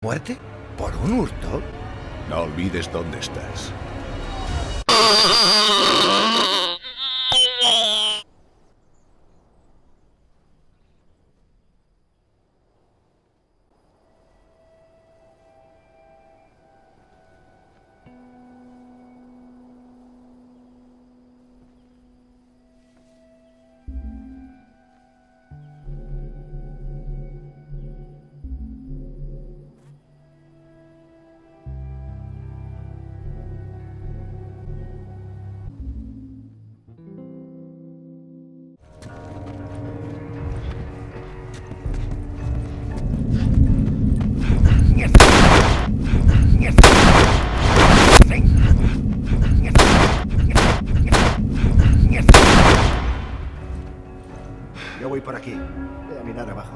¿Muerte? ¿Por un hurto? No olvides dónde estás. Yo voy por aquí. Voy a mirar abajo.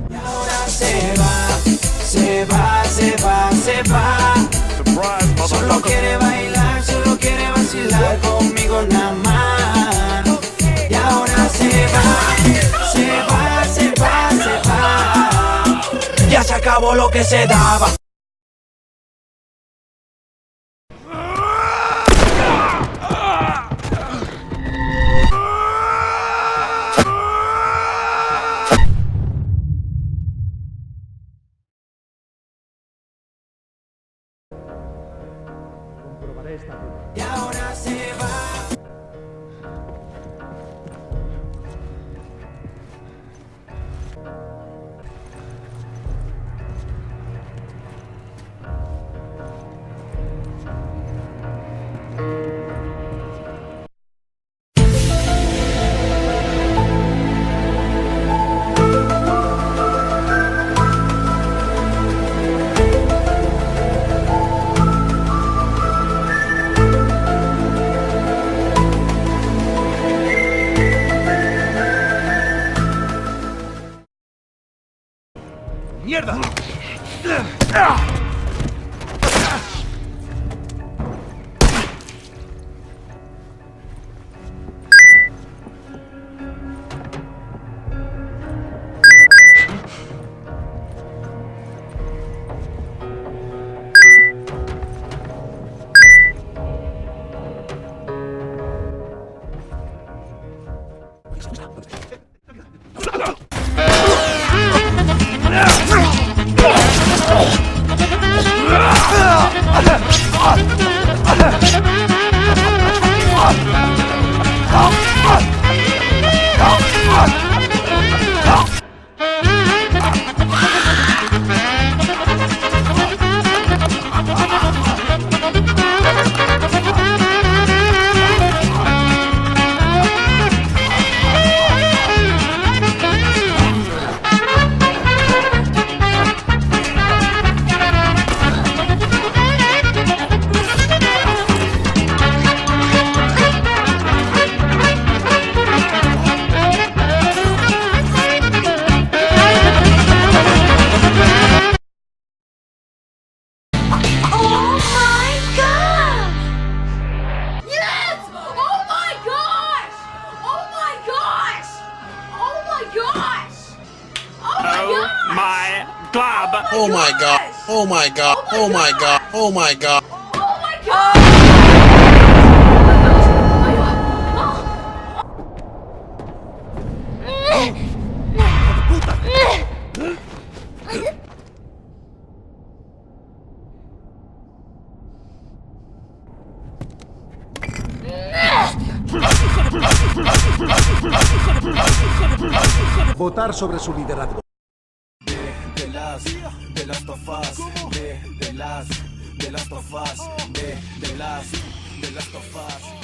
Y ahora se va, se va, se va, se va. Solo quiere bailar, solo quiere vacilar conmigo nada más. Y ahora se va, se va, se va, se va. Ya se acabó lo que se daba. Y ahora se va. ¡Mierda! Oh my god. Oh my god. Oh my god. Oh my god. Oh my god! Votar sobre su liderazgo. De las tofas, de las tofas, de las tofas.